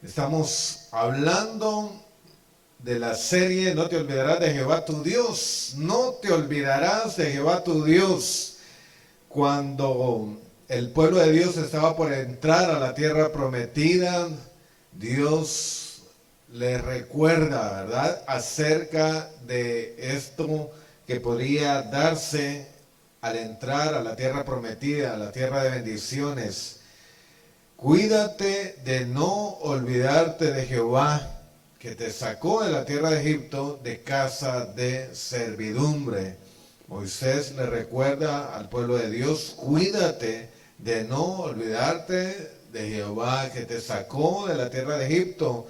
Estamos hablando de la serie No te olvidarás de Jehová tu Dios. No te olvidarás de Jehová tu Dios. Cuando el pueblo de Dios estaba por entrar a la tierra prometida, Dios le recuerda, ¿verdad?, acerca de esto que podría darse al entrar a la tierra prometida, a la tierra de bendiciones. Cuídate de no olvidarte de Jehová, que te sacó de la tierra de Egipto de casa de servidumbre. Moisés le recuerda al pueblo de Dios: cuídate de no olvidarte de Jehová, que te sacó de la tierra de Egipto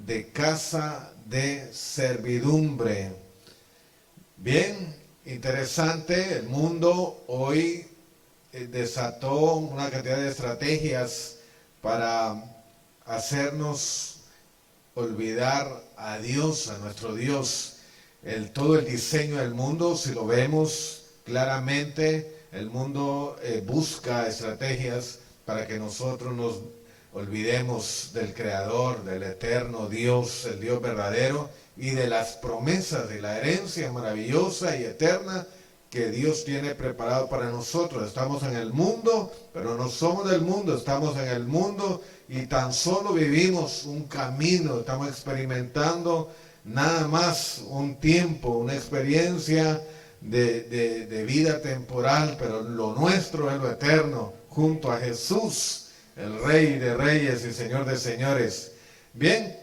de casa de servidumbre. Bien, interesante. El mundo hoy desató una cantidad de estrategias para hacernos olvidar a Dios, a nuestro Dios. Todo el diseño del mundo, si lo vemos claramente, el mundo busca estrategias para que nosotros nos olvidemos del Creador, del eterno Dios, el Dios verdadero, y de las promesas de la herencia maravillosa y eterna que Dios tiene preparado para nosotros. Estamos en el mundo, pero no somos del mundo, estamos en el mundo y tan solo vivimos un camino, estamos experimentando nada más un tiempo, una experiencia de vida temporal, pero lo nuestro es lo eterno, junto a Jesús, el Rey de Reyes y Señor de Señores. Bien,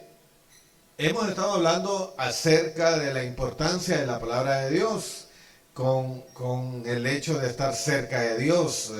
hemos estado hablando acerca de la importancia de la palabra de Dios, con el hecho de estar cerca de Dios.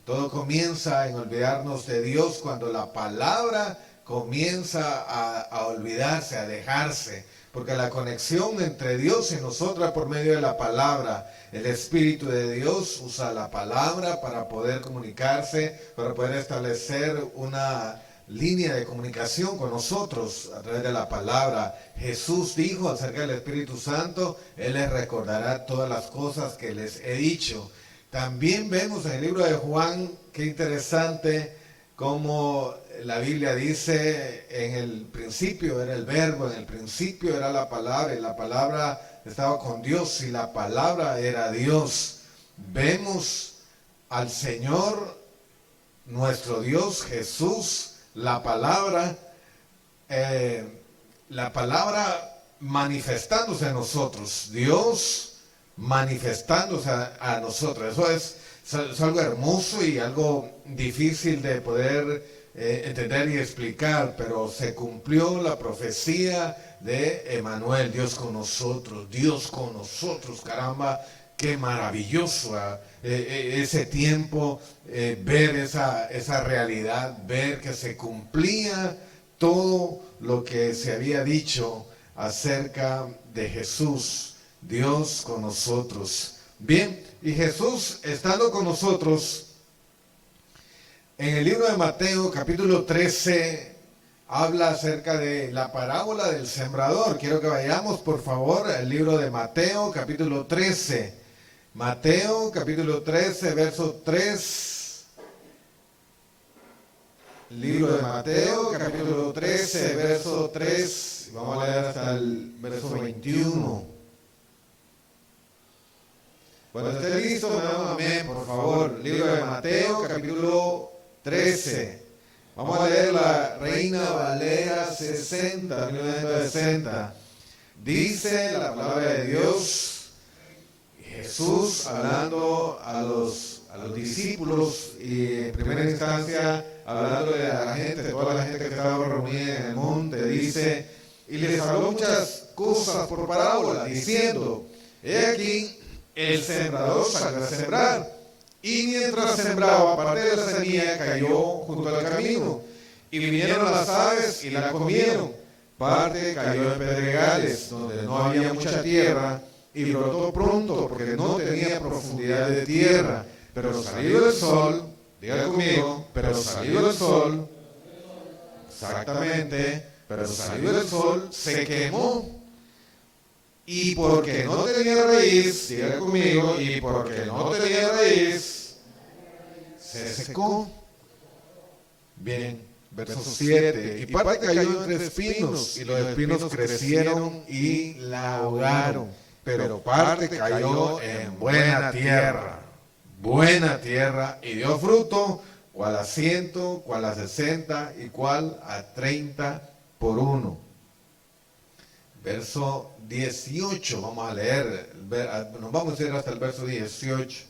Todo comienza en olvidarnos de Dios cuando la palabra comienza a olvidarse, a dejarse, porque la conexión entre Dios y nosotros por medio de la palabra. El Espíritu de Dios usa la palabra para poder comunicarse, para poder establecer una línea de comunicación con nosotros a través de la palabra. Jesús dijo acerca del Espíritu Santo: Él les recordará todas las cosas que les he dicho. También vemos en el libro de Juan, qué interesante, como la Biblia dice: en el principio era el verbo, en el principio era la palabra, y la palabra estaba con Dios, y la palabra era Dios. Vemos al Señor, nuestro Dios, Jesús, la palabra manifestándose en nosotros, Dios manifestándose a nosotros. Eso es algo hermoso y algo difícil de poder entender y explicar, pero se cumplió la profecía de Emanuel, Dios con nosotros, caramba. Qué maravilloso ese tiempo, ver esa realidad, ver que se cumplía todo lo que se había dicho acerca de Jesús, Dios con nosotros. Bien, y Jesús estando con nosotros, en el libro de Mateo capítulo 13, habla acerca de la parábola del sembrador. Quiero que vayamos, por favor, al libro de Mateo capítulo 13. Mateo capítulo 13, verso 3. Libro de Mateo capítulo 13, verso 3. Vamos a leer hasta el verso 21. Cuando esté listo, me dan un amén, por favor. Libro de Mateo capítulo 13. Vamos a leer la Reina Valera 60, 1960. Dice la palabra de Dios: Jesús hablando a los discípulos, y en primera instancia hablándole a la gente, toda la gente que estaba reunida en el monte, dice: y les habló muchas cosas por parábola, diciendo: he aquí, el sembrador salió a sembrar, y mientras sembraba, parte de la semilla cayó junto al camino, y vinieron las aves y la comieron. Parte cayó en pedregales, donde no había mucha tierra, y brotó pronto, porque no tenía profundidad de tierra. Pero salido el sol, diga conmigo, pero salido el sol, exactamente, pero salido el sol, se quemó. Y porque no tenía raíz, diga conmigo, y porque no tenía raíz, se secó. Bien, Verso 7. Y parte cayó entre espinos, y los espinos crecieron y la ahogaron. Pero parte cayó en buena tierra, y dio fruto, cual a 100, cual a 60 y cual a 30 por uno. Verso 18, vamos a leer, nos vamos a ir hasta el verso 18.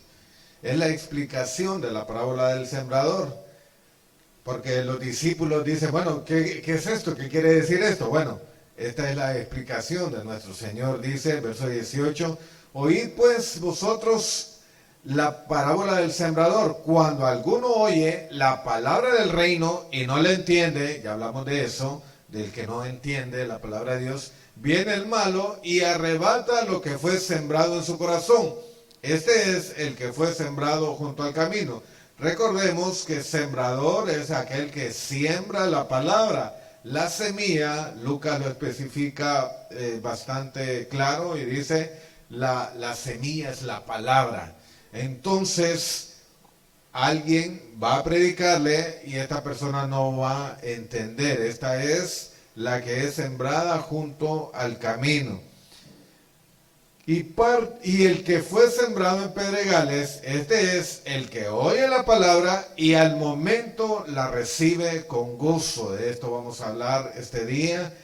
Es la explicación de la parábola del sembrador. Porque los discípulos dicen, bueno, ¿qué es esto? ¿Qué quiere decir esto? Bueno, esta es la explicación de nuestro Señor. Dice, verso 18, oíd pues vosotros la parábola del sembrador. Cuando alguno oye la palabra del reino y no le entiende, ya hablamos de eso, del que no entiende la palabra de Dios, viene el malo y arrebata lo que fue sembrado en su corazón. Este es el que fue sembrado junto al camino. Recordemos que sembrador es aquel que siembra la palabra. La semilla, Lucas lo especifica bastante claro y dice, la semilla es la palabra. Entonces, alguien va a predicarle y esta persona no va a entender. Esta es la que es sembrada junto al camino. Y el que fue sembrado en pedregales, este es el que oye la palabra y al momento la recibe con gozo. De esto vamos a hablar este día,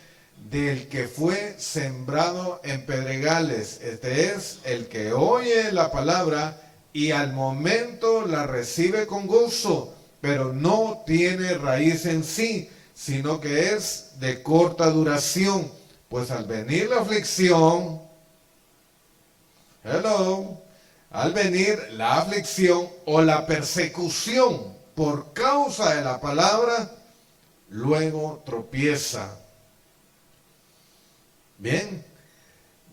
del que fue sembrado en pedregales. Este es el que oye la palabra y al momento la recibe con gozo, pero no tiene raíz en sí, sino que es de corta duración. Pues al venir la aflicción, al venir la aflicción o la persecución por causa de la palabra, luego tropieza. Bien,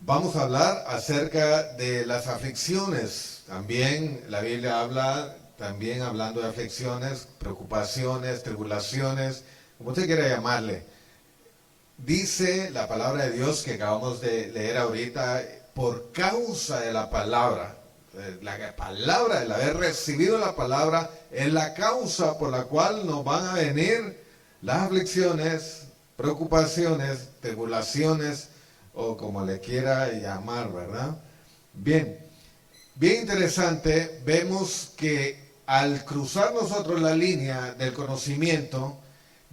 vamos a hablar acerca de las aflicciones. También la Biblia habla, también hablando de aflicciones, preocupaciones, tribulaciones, como usted quiera llamarle. Dice la palabra de Dios que acabamos de leer ahorita, por causa de la palabra, el haber recibido la palabra, es la causa por la cual nos van a venir las aflicciones, preocupaciones, tribulaciones, o como le quiera llamar, ¿verdad? Bien interesante, vemos que al cruzar nosotros la línea del conocimiento,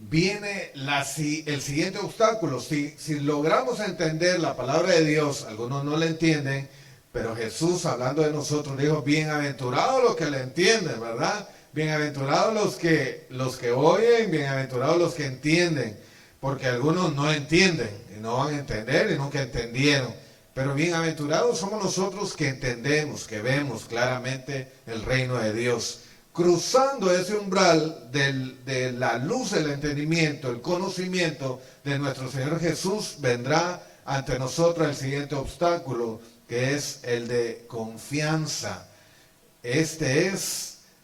viene el siguiente obstáculo. Si logramos entender la palabra de Dios, algunos no la entienden, pero Jesús, hablando de nosotros, dijo, bienaventurados los que le entienden, ¿verdad? Bienaventurados los que oyen, bienaventurados los que entienden, porque algunos no entienden y no van a entender y nunca entendieron. Pero bienaventurados somos nosotros que entendemos, que vemos claramente el reino de Dios. Cruzando ese umbral de la luz del entendimiento, el conocimiento de nuestro Señor Jesús, vendrá ante nosotros el siguiente obstáculo, que es el de confianza.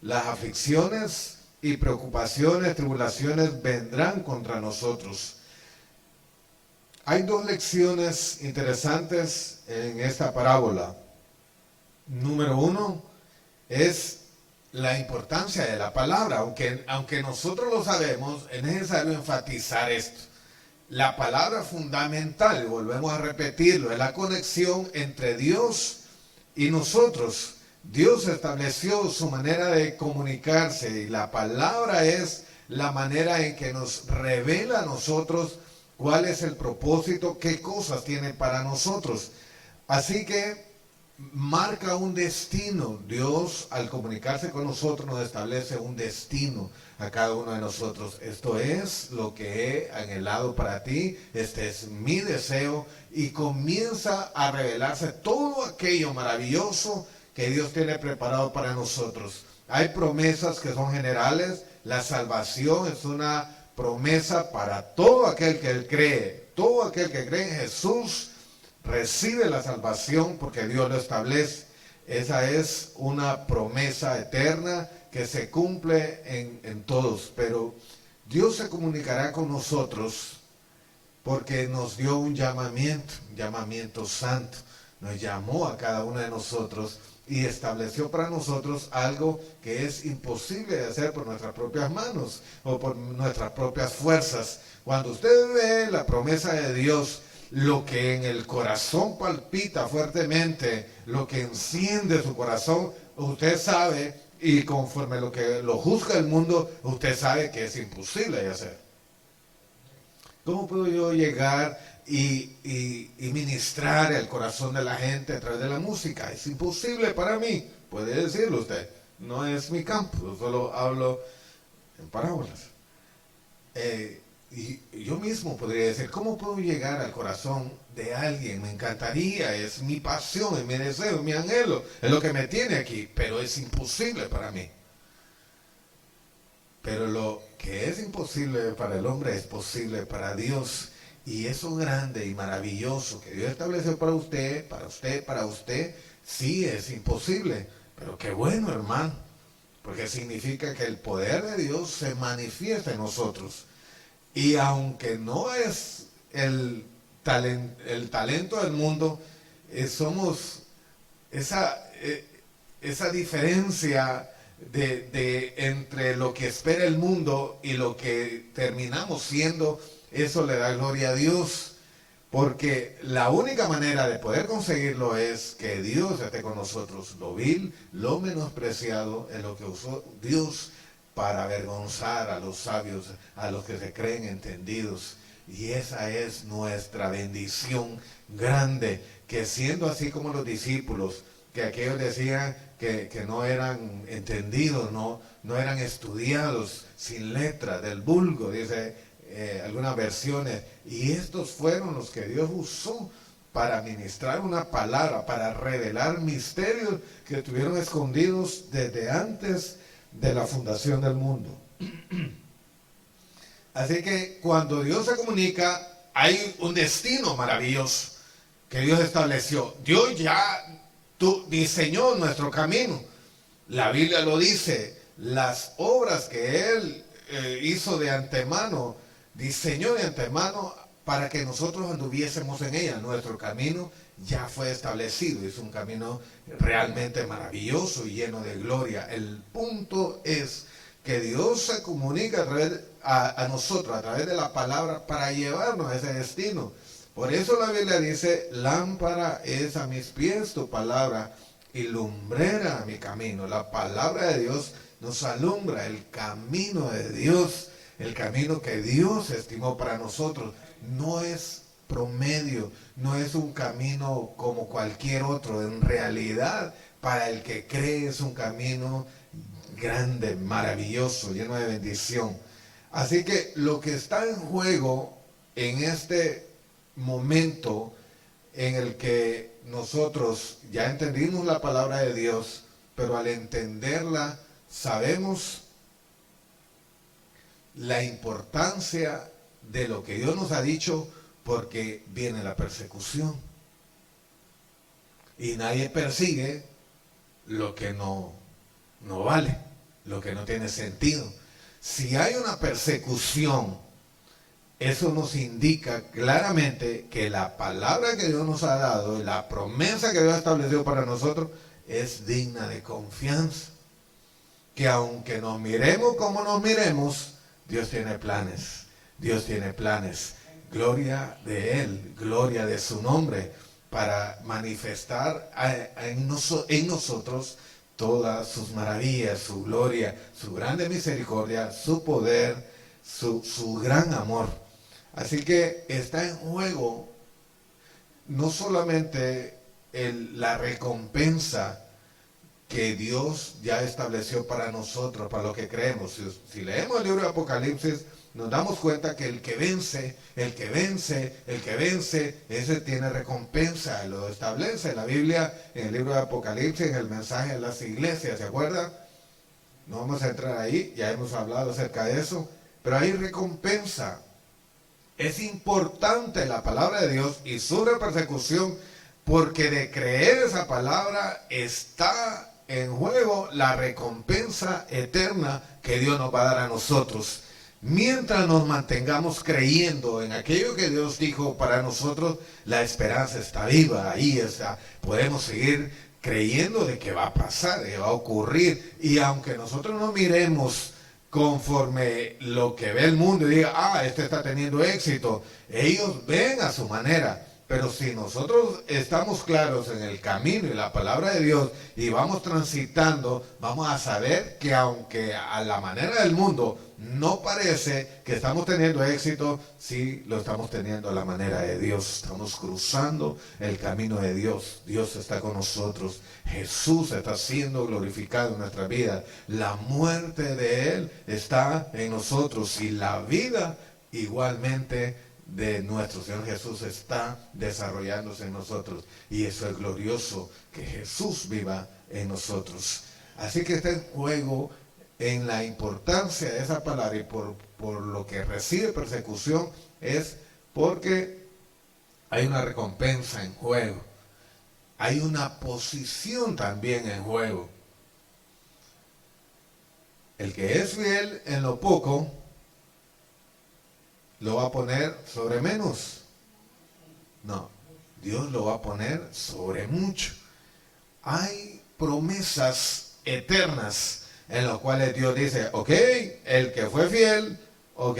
Las aflicciones y preocupaciones, tribulaciones vendrán contra nosotros. Hay dos lecciones interesantes en esta parábola. Número uno es la importancia de la palabra, aunque nosotros lo sabemos, es necesario enfatizar esto. La palabra fundamental, volvemos a repetirlo, es la conexión entre Dios y nosotros. Dios estableció su manera de comunicarse y la palabra es la manera en que nos revela a nosotros cuál es el propósito, qué cosas tiene para nosotros. Así que marca un destino. Dios, al comunicarse con nosotros, nos establece un destino a cada uno de nosotros. Esto es lo que he anhelado para ti, este es mi deseo, y comienza a revelarse todo aquello maravilloso que Dios tiene preparado para nosotros. Hay promesas que son generales. La salvación es una promesa para todo aquel que cree. Todo aquel que cree en Jesús recibe la salvación porque Dios lo establece. Esa es una promesa eterna que se cumple en todos. Pero Dios se comunicará con nosotros porque nos dio un llamamiento santo. nos llamó a cada uno de nosotros y estableció para nosotros algo que es imposible de hacer por nuestras propias manos o por nuestras propias fuerzas. Cuando usted ve la promesa de Dios, lo que en el corazón palpita fuertemente, lo que enciende su corazón, usted sabe, y conforme lo que lo juzga el mundo, usted sabe que es imposible de hacer. ¿Cómo puedo yo llegar y ministrar el corazón de la gente a través de la música? Es imposible para mí, puede decirlo usted. No es mi campo, yo solo hablo en parábolas. Y yo mismo podría decir, ¿cómo puedo llegar al corazón de alguien? Me encantaría, es mi pasión, es mi deseo, es mi anhelo, es lo que me tiene aquí, pero es imposible para mí. Pero lo que es imposible para el hombre es posible para Dios. Y eso grande y maravilloso que Dios estableció para usted, para usted, sí es imposible. Pero qué bueno, hermano, porque significa que el poder de Dios se manifiesta en nosotros. Y aunque no es el talento del mundo, somos esa diferencia entre lo que espera el mundo y lo que terminamos siendo. Eso le da gloria a Dios, porque la única manera de poder conseguirlo es que Dios esté con nosotros. Lo vil, lo menospreciado es lo que usó Dios para avergonzar a los sabios, a los que se creen entendidos. Y esa es nuestra bendición grande, que siendo así como los discípulos, que aquellos decían que no eran entendidos, no eran estudiados, sin letra, del vulgo, dice algunas versiones, y estos fueron los que Dios usó para ministrar una palabra, para revelar misterios que estuvieron escondidos desde antes de la fundación del mundo. Así que cuando Dios se comunica, hay un destino maravilloso que Dios estableció. Dios ya diseñó nuestro camino. La Biblia lo dice, las obras que Él hizo de antemano, diseñó de antemano para que nosotros anduviésemos en ella. Nuestro camino ya fue establecido, es un camino realmente maravilloso y lleno de gloria. El punto es que Dios se comunica a nosotros a través de la palabra para llevarnos a ese destino. Por eso la Biblia dice, lámpara es a mis pies tu palabra y lumbrera a mi camino. La palabra de Dios nos alumbra el camino de Dios, el camino que Dios estimó para nosotros. No es promedio, no es un camino como cualquier otro. En realidad, para el que cree es un camino grande, maravilloso, lleno de bendición. Así que lo que está en juego en este momento en el que nosotros ya entendimos la palabra de Dios, pero al entenderla sabemos la importancia de lo que Dios nos ha dicho, porque viene la persecución y nadie persigue lo que no vale, lo que no tiene sentido. Si hay una persecución, eso nos indica claramente que la palabra que Dios nos ha dado, la promesa que Dios estableció para nosotros, es digna de confianza. Que aunque nos miremos como nos miremos, Dios tiene planes. Dios tiene planes. Gloria de Él, gloria de su nombre, para manifestar en nosotros todas sus maravillas, su gloria, su grande misericordia, su poder, su gran amor. Así que está en juego no solamente la recompensa que Dios ya estableció para nosotros, para lo que creemos. Si leemos el libro de Apocalipsis, nos damos cuenta que el que vence, ese tiene recompensa, lo establece la Biblia en el libro de Apocalipsis, en el mensaje de las iglesias, ¿se acuerdan? No vamos a entrar ahí, ya hemos hablado acerca de eso, pero hay recompensa. Es importante la palabra de Dios y su persecución, porque de creer esa palabra está en juego la recompensa eterna que Dios nos va a dar a nosotros. Mientras nos mantengamos creyendo en aquello que Dios dijo para nosotros, la esperanza está viva, ahí está. Podemos seguir creyendo de que va a pasar, que va a ocurrir. Y aunque nosotros no miremos conforme lo que ve el mundo y diga, este está teniendo éxito, ellos ven a su manera. Pero si nosotros estamos claros en el camino y la palabra de Dios y vamos transitando, vamos a saber que aunque a la manera del mundo no parece que estamos teniendo éxito, sí lo estamos teniendo a la manera de Dios. Estamos cruzando el camino de Dios. Dios está con nosotros. Jesús está siendo glorificado en nuestra vida. La muerte de Él está en nosotros y la vida igualmente de nuestro Señor Jesús está desarrollándose en nosotros, y eso es glorioso, que Jesús viva en nosotros. Así que está en juego en la importancia de esa palabra, y por lo que recibe persecución es porque hay una recompensa en juego, hay una posición también en juego. El que es fiel en lo poco lo va a poner sobre menos. No, Dios lo va a poner sobre mucho. Hay promesas eternas en las cuales Dios dice, ok, el que fue fiel, ok,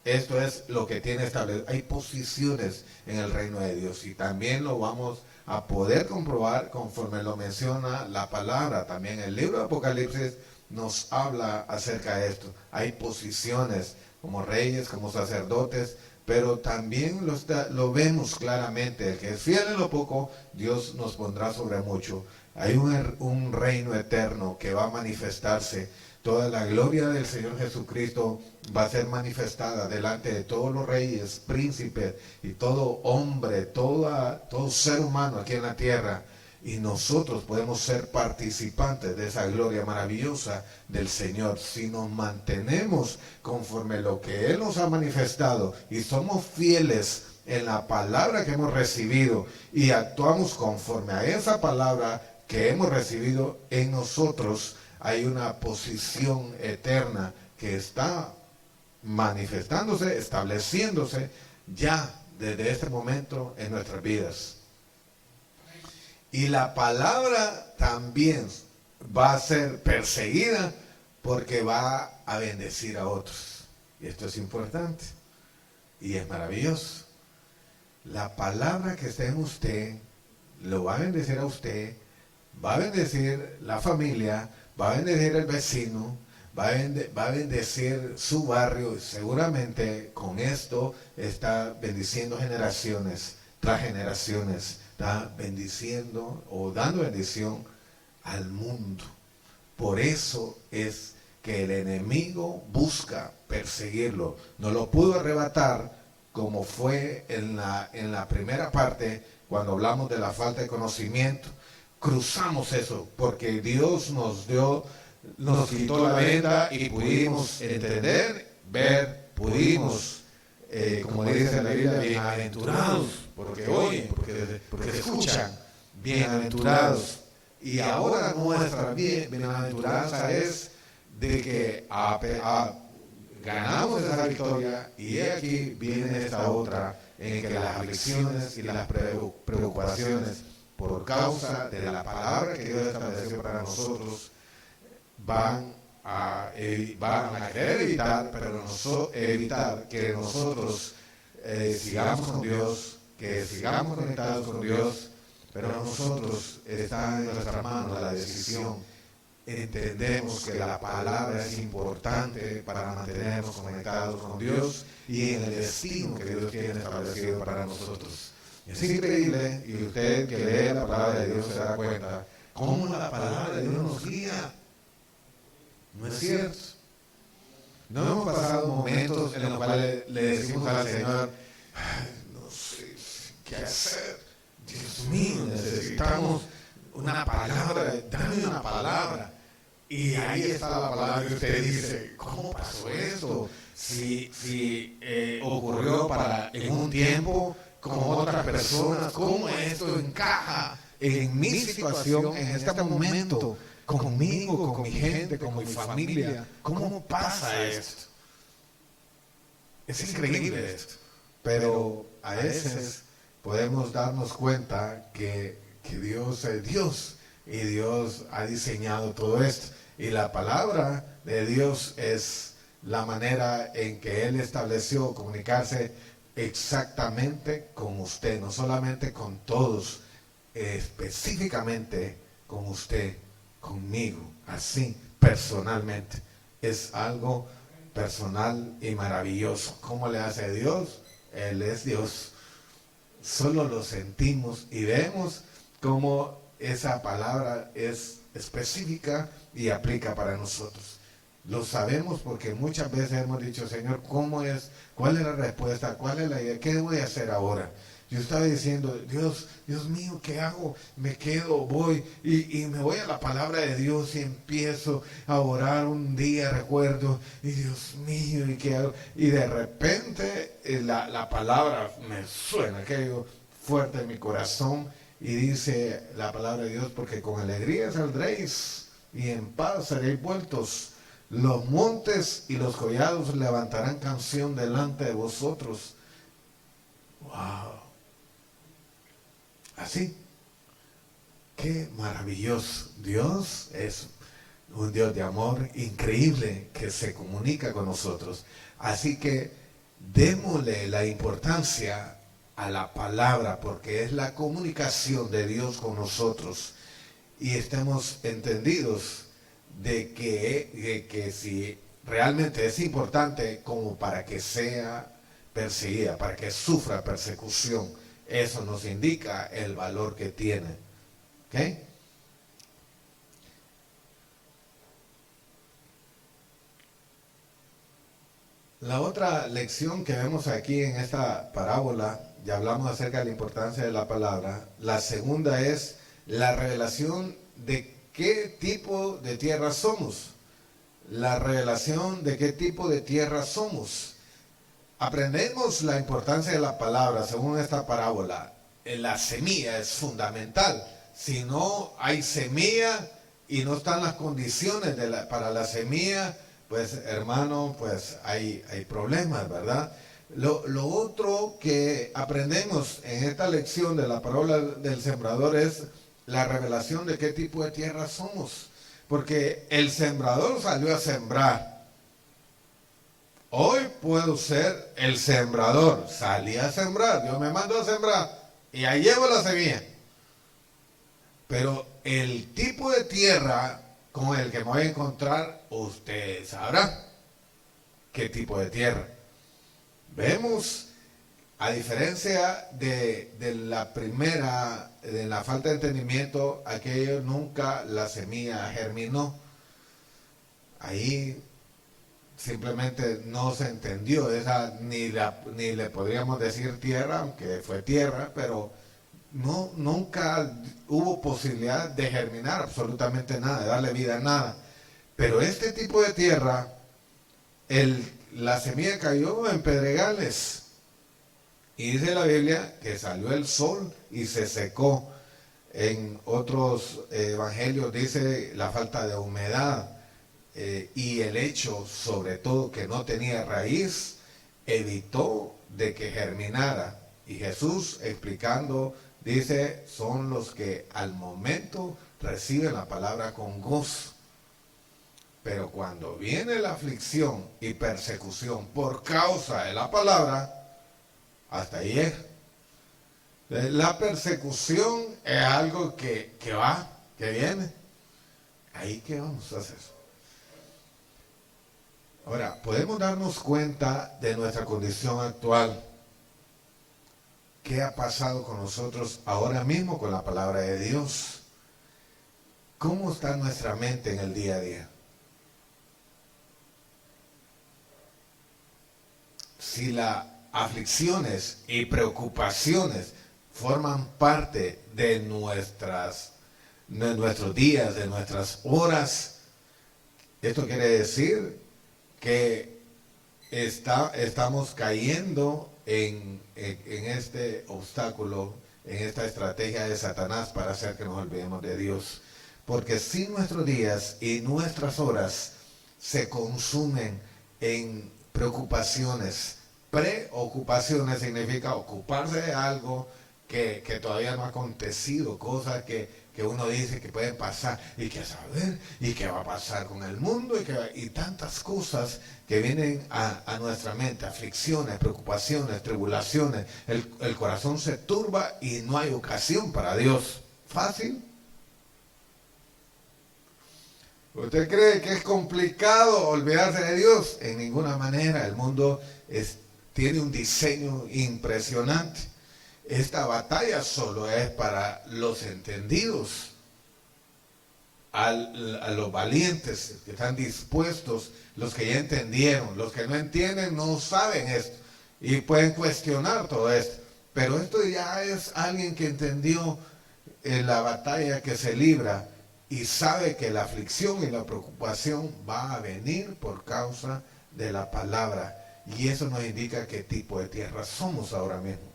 esto es lo que tiene establecido. Hay posiciones en el reino de Dios y también lo vamos a poder comprobar conforme lo menciona la palabra. También el libro de Apocalipsis nos habla acerca de esto. Hay posiciones como reyes, como sacerdotes, pero también lo vemos claramente. El que es fiel en lo poco, Dios nos pondrá sobre mucho. Hay un reino eterno que va a manifestarse. Toda la gloria del Señor Jesucristo va a ser manifestada delante de todos los reyes, príncipes y todo hombre, todo ser humano aquí en la tierra. Y nosotros podemos ser participantes de esa gloria maravillosa del Señor si nos mantenemos conforme lo que Él nos ha manifestado y somos fieles en la palabra que hemos recibido y actuamos conforme a esa palabra que hemos recibido en nosotros. Hay una posición eterna que está manifestándose, estableciéndose ya desde este momento en nuestras vidas. Y la palabra también va a ser perseguida porque va a bendecir a otros. Y esto es importante y es maravilloso. La palabra que está en usted lo va a bendecir a usted, va a bendecir la familia, va a bendecir el vecino, va a bendecir su barrio, y seguramente con esto está bendiciendo generaciones tras generaciones, está bendiciendo o dando bendición al mundo. Por eso es que el enemigo busca perseguirlo. No lo pudo arrebatar como fue en la primera parte cuando hablamos de la falta de conocimiento. Cruzamos eso porque Dios nos quitó la venda y pudimos entender, ver, pudimos, como dice la Biblia, bienaventurados, porque oyen, porque escuchan, bienaventurados. Y ahora nuestra bienaventuranza es de que ganamos esa victoria, y aquí viene esta otra, en que las aflicciones y las preocupaciones por causa de la palabra que Dios estableció para nosotros van a querer evitar, pero evitar que nosotros sigamos con Dios, que sigamos conectados con Dios, pero nosotros está en nuestras manos la decisión. Entendemos que la palabra es importante para mantenernos conectados con Dios y en el destino que Dios tiene establecido para nosotros. Es increíble, y usted que lee la palabra de Dios se da cuenta cómo la palabra de Dios nos guía. ¿No es cierto? No hemos pasado momentos en los cuales le decimos al Señor, no sé qué hacer, Dios mío, necesitamos una palabra, dame una palabra. Y ahí está la palabra que usted dice, ¿cómo pasó esto? Si ocurrió en un tiempo con otras personas, ¿cómo esto encaja en mi situación, en este momento, conmigo, con mi gente, con mi familia? ¿Cómo pasa esto? Es increíble esto. Pero a veces podemos darnos cuenta que Dios es Dios y Dios ha diseñado todo esto. Y la palabra de Dios es la manera en que Él estableció comunicarse exactamente con usted, no solamente con todos, específicamente con usted, conmigo, así, personalmente. Es algo personal y maravilloso. ¿Cómo le hace Dios? Él es Dios. Solo lo sentimos y vemos cómo esa palabra es específica y aplica para nosotros. Lo sabemos porque muchas veces hemos dicho, Señor, ¿cómo es? ¿Cuál es la respuesta? ¿Cuál es la idea? ¿Qué voy a hacer ahora? Yo estaba diciendo, Dios mío, ¿qué hago? Me quedo, voy y me voy a la palabra de Dios y empiezo a orar un día, recuerdo, y Dios mío, ¿y qué hago? Y de repente la palabra me suena, que digo, fuerte en mi corazón, y dice la palabra de Dios, porque con alegría saldréis y en paz seréis vueltos. Los montes y los collados levantarán canción delante de vosotros. ¡Wow! Así. ¡Qué maravilloso! Dios es un Dios de amor increíble que se comunica con nosotros. Así que démosle la importancia a la palabra porque es la comunicación de Dios con nosotros. Y estemos entendidos de que si realmente es importante como para que sea perseguida, para que sufra persecución, eso nos indica el valor que tiene. ¿Ok? La otra lección que vemos aquí en esta parábola, ya hablamos acerca de la importancia de la palabra. La segunda es la revelación de qué tipo de tierra somos. La revelación de qué tipo de tierra somos. Aprendemos la importancia de la palabra según esta parábola. La semilla es fundamental. Si no hay semilla y no están las condiciones para la semilla, pues hermano, pues hay problemas, ¿verdad? Lo otro que aprendemos en esta lección de la parábola del sembrador es la revelación de qué tipo de tierra somos. Porque el sembrador salió a sembrar. Hoy puedo ser el sembrador. Salí a sembrar. Dios me mandó a sembrar. Y ahí llevo la semilla. Pero el tipo de tierra con el que me voy a encontrar, usted sabrá qué tipo de tierra. Vemos, a diferencia de la primera, de la falta de entendimiento, aquello nunca la semilla germinó. Ahí simplemente no se entendió, esa ni le podríamos decir tierra, aunque fue tierra, pero nunca hubo posibilidad de germinar absolutamente nada, de darle vida a nada. Pero este tipo de tierra, la semilla cayó en pedregales. Y dice la Biblia que salió el sol y se secó. En otros evangelios dice la falta de humedad. Y el hecho, sobre todo, que no tenía raíz, evitó de que germinara. Y Jesús, explicando, dice, son los que al momento reciben la palabra con gozo. Pero cuando viene la aflicción y persecución por causa de la palabra, hasta ahí es. La persecución es algo que va, que viene. Ahí que vamos a hacer. Ahora, podemos darnos cuenta de nuestra condición actual. ¿Qué ha pasado con nosotros ahora mismo con la palabra de Dios? ¿Cómo está nuestra mente en el día a día? Si las aflicciones y preocupaciones forman parte de nuestros días, de nuestras horas, esto quiere decir que estamos cayendo en este obstáculo, en esta estrategia de Satanás para hacer que nos olvidemos de Dios. Porque si nuestros días y nuestras horas se consumen en preocupaciones, Preocupaciones significa ocuparse de algo que todavía no ha acontecido, cosas que uno dice que pueden pasar y que saber y qué va a pasar con el mundo y tantas cosas que vienen a nuestra mente, aflicciones, preocupaciones, tribulaciones. El corazón se turba y no hay ocasión para Dios. ¿Fácil? ¿Usted cree que es complicado olvidarse de Dios? En ninguna manera. El mundo tiene un diseño impresionante. Esta batalla solo es para los entendidos, a los valientes que están dispuestos, los que ya entendieron. Los que no entienden no saben esto y pueden cuestionar todo esto. Pero esto ya es alguien que entendió la batalla que se libra y sabe que la aflicción y la preocupación va a venir por causa de la palabra. Y eso nos indica qué tipo de tierra somos ahora mismo.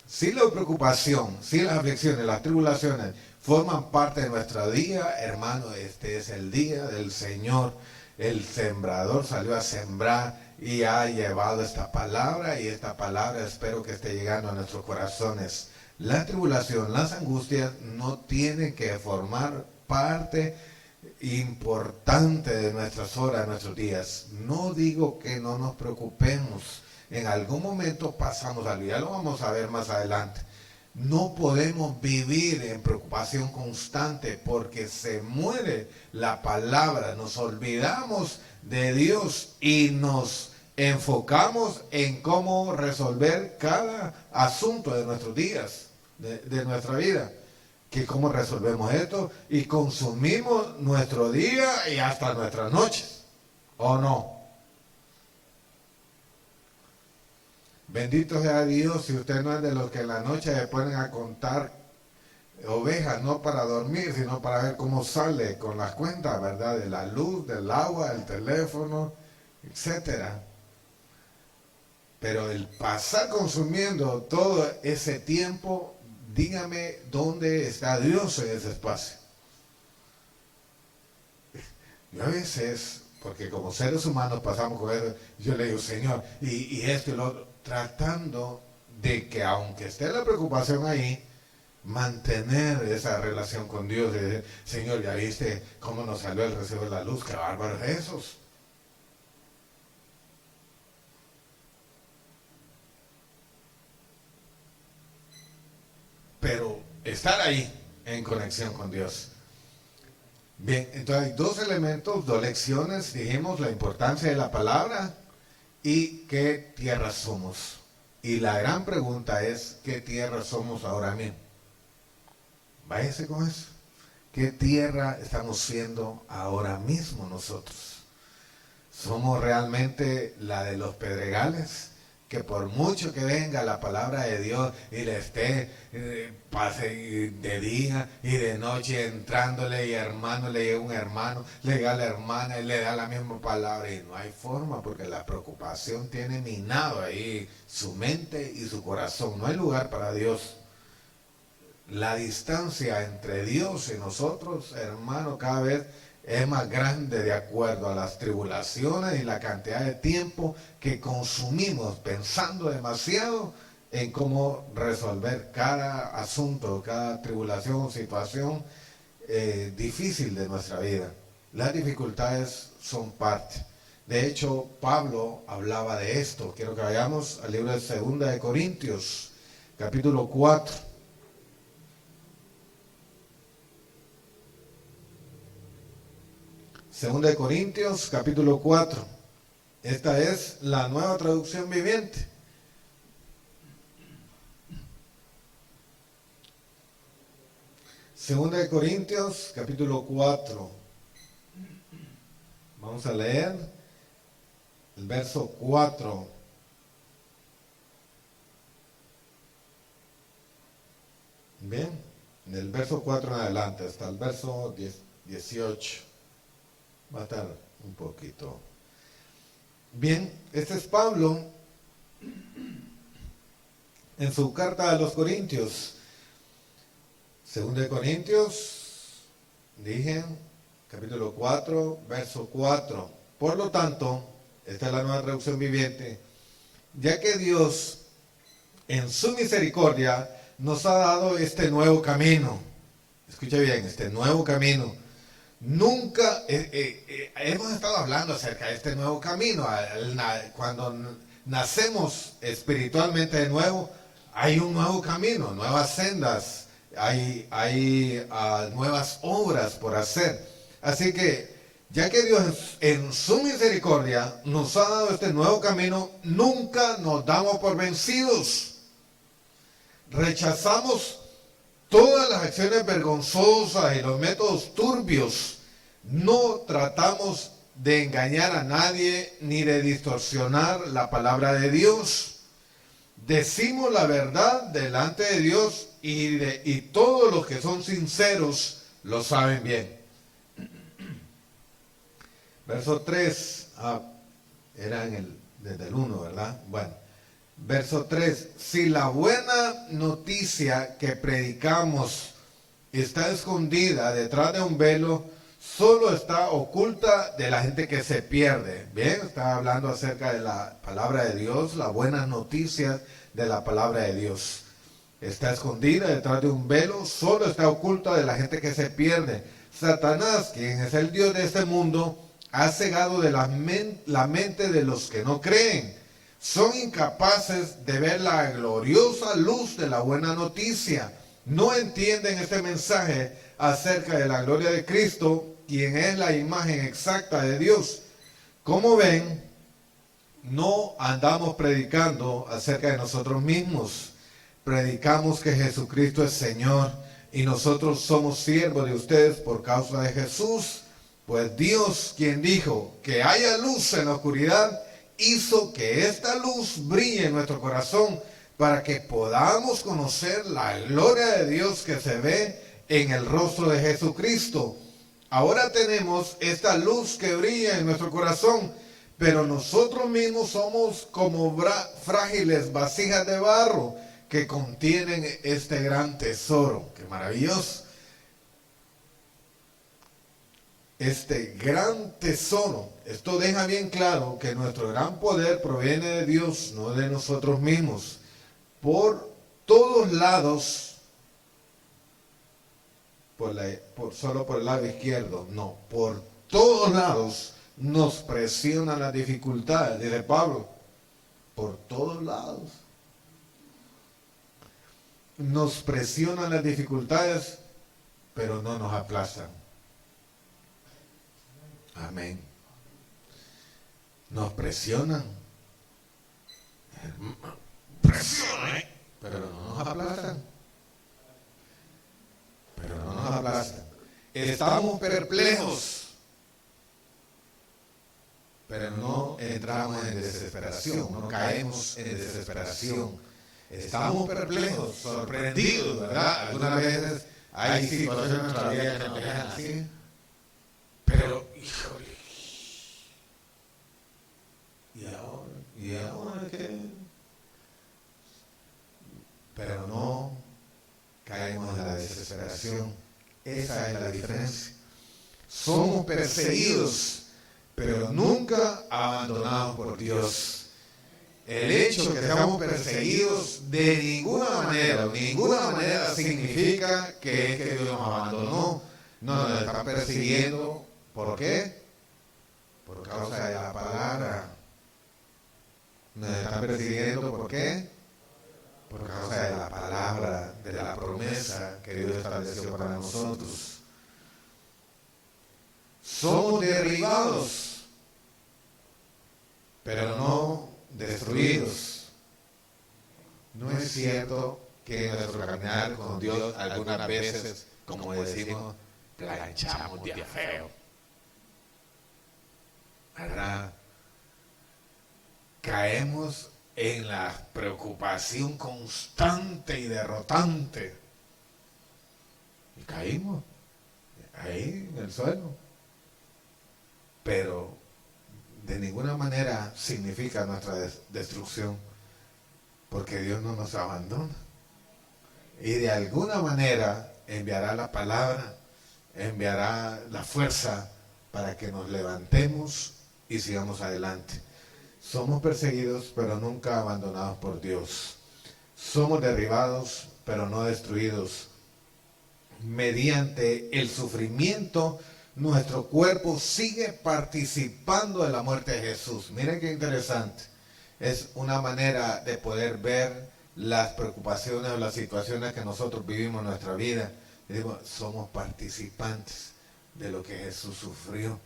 Si la preocupación, si las aflicciones, las tribulaciones forman parte de nuestro día, hermano, este es el día del Señor. El sembrador salió a sembrar y ha llevado esta palabra, y esta palabra espero que esté llegando a nuestros corazones. La tribulación, las angustias no tienen que formar parte importante de nuestras horas, de nuestros días. No digo que no nos preocupemos. En algún momento pasamos algo, ya lo vamos a ver más adelante. No podemos vivir en preocupación constante porque se muere la palabra. Nos olvidamos de Dios y nos enfocamos en cómo resolver cada asunto de nuestros días, de nuestra vida. Que cómo resolvemos esto y consumimos nuestro día y hasta nuestras noches. ¿O no? Bendito sea Dios si usted no es de los que en la noche se ponen a contar ovejas, no para dormir, sino para ver cómo sale con las cuentas, ¿verdad? De la luz, del agua, del teléfono, etcétera. Pero el pasar consumiendo todo ese tiempo, dígame dónde está Dios en ese espacio. Yo a veces, porque como seres humanos pasamos con eso, yo le digo, Señor, y esto y lo otro, tratando de que aunque esté la preocupación ahí, mantener esa relación con Dios, de decir, Señor, ya viste cómo nos salió el recibo de la luz, qué bárbaros esos. Pero estar ahí en conexión con Dios. Bien, entonces hay dos elementos, dos lecciones, dijimos la importancia de la palabra y qué tierra somos. Y la gran pregunta es, ¿qué tierra somos ahora mismo? Váyase con eso. ¿Qué tierra estamos siendo ahora mismo nosotros? ¿Somos realmente la de los pedregales? Que por mucho que venga la palabra de Dios y le esté, pase de día y de noche entrándole y hermano, le llega un hermano, le llega la hermana y le da la misma palabra y no hay forma porque la preocupación tiene minado ahí su mente y su corazón. No hay lugar para Dios. La distancia entre Dios y nosotros, hermano, cada vez es más grande de acuerdo a las tribulaciones y la cantidad de tiempo que consumimos pensando demasiado en cómo resolver cada asunto, cada tribulación o situación difícil de nuestra vida. Las dificultades son parte. De hecho, Pablo hablaba de esto. Quiero que vayamos al libro de 2 de Corintios, capítulo 4. Segunda de Corintios, capítulo 4. Esta es la nueva traducción viviente. Segunda de Corintios, capítulo 4. Vamos a leer el verso 4. Bien, del verso 4 en adelante hasta el verso 18. Va a estar un poquito. Bien, este es Pablo en su carta a los Corintios. 2 de Corintios, dije, capítulo 4, verso 4. Por lo tanto, esta es la Nueva Traducción Viviente, ya que Dios en su misericordia nos ha dado este nuevo camino. Escucha bien, este nuevo camino. Nunca hemos estado hablando acerca de este nuevo camino. Cuando nacemos espiritualmente de nuevo, hay un nuevo camino, nuevas sendas, hay nuevas obras por hacer. Así que, ya que Dios en su misericordia nos ha dado este nuevo camino, nunca nos damos por vencidos. Rechazamos todas las acciones vergonzosas y los métodos turbios. No tratamos de engañar a nadie ni de distorsionar la palabra de Dios. Decimos la verdad delante de Dios y todos los que son sinceros lo saben bien. Verso 3, era desde el 1, ¿verdad? Bueno, verso 3, si la buena noticia que predicamos está escondida detrás de un velo, solo está oculta de la gente que se pierde. Bien, está hablando acerca de la palabra de Dios, las buenas noticias de la palabra de Dios. Está escondida detrás de un velo, solo está oculta de la gente que se pierde. Satanás, quien es el Dios de este mundo, ha cegado de la mente de los que no creen. Son incapaces de ver la gloriosa luz de la buena noticia. No entienden este mensaje acerca de la gloria de Cristo, quien es la imagen exacta de Dios. Como ven, no andamos predicando acerca de nosotros mismos. Predicamos que Jesucristo es Señor y nosotros somos siervos de ustedes por causa de Jesús. Pues Dios, quien dijo que haya luz en la oscuridad, hizo que esta luz brille en nuestro corazón para que podamos conocer la gloria de Dios que se ve en el rostro de Jesucristo. Ahora tenemos esta luz que brilla en nuestro corazón, pero nosotros mismos somos como frágiles vasijas de barro que contienen este gran tesoro. ¡Qué maravilloso! Este gran tesoro. Esto deja bien claro que nuestro gran poder proviene de Dios, no de nosotros mismos. Por todos lados, solo por el lado izquierdo, no, por todos lados nos presionan las dificultades, dice Pablo, por todos lados. Nos presionan las dificultades, pero no nos aplastan. Amén. Nos presionan. Presionan, pero no nos aplastan. Pero no nos aplastan. Estamos perplejos, pero no entramos en desesperación, no caemos en desesperación. Estamos perplejos, sorprendidos, ¿verdad? Algunas veces hay situaciones en nuestra vida que nos dejan así. Pero, híjole, ¿y ahora qué? Pero no caemos en la desesperación. Esa es la diferencia. Somos perseguidos, pero nunca abandonados por Dios. El hecho de que seamos perseguidos de ninguna manera significa que es que Dios nos abandonó. No, nos está persiguiendo. ¿Por qué? Por causa de la palabra. Nos están persiguiendo, ¿por qué? Por causa de la palabra, de la promesa que Dios estableció para nosotros. Somos derribados, pero no destruidos. No es cierto que en nuestro caminar con Dios algunas veces, como decimos, planchamos de feo, ¿verdad? Caemos en la preocupación constante y derrotante. Y caímos ahí en el suelo. Pero de ninguna manera significa nuestra destrucción, porque Dios no nos abandona. Y de alguna manera enviará la palabra, enviará la fuerza para que nos levantemos y sigamos adelante. Somos perseguidos, pero nunca abandonados por Dios. Somos derribados, pero no destruidos. Mediante el sufrimiento, nuestro cuerpo sigue participando de la muerte de Jesús. Miren qué interesante. Es una manera de poder ver las preocupaciones o las situaciones que nosotros vivimos en nuestra vida. Y digo, somos participantes de lo que Jesús sufrió.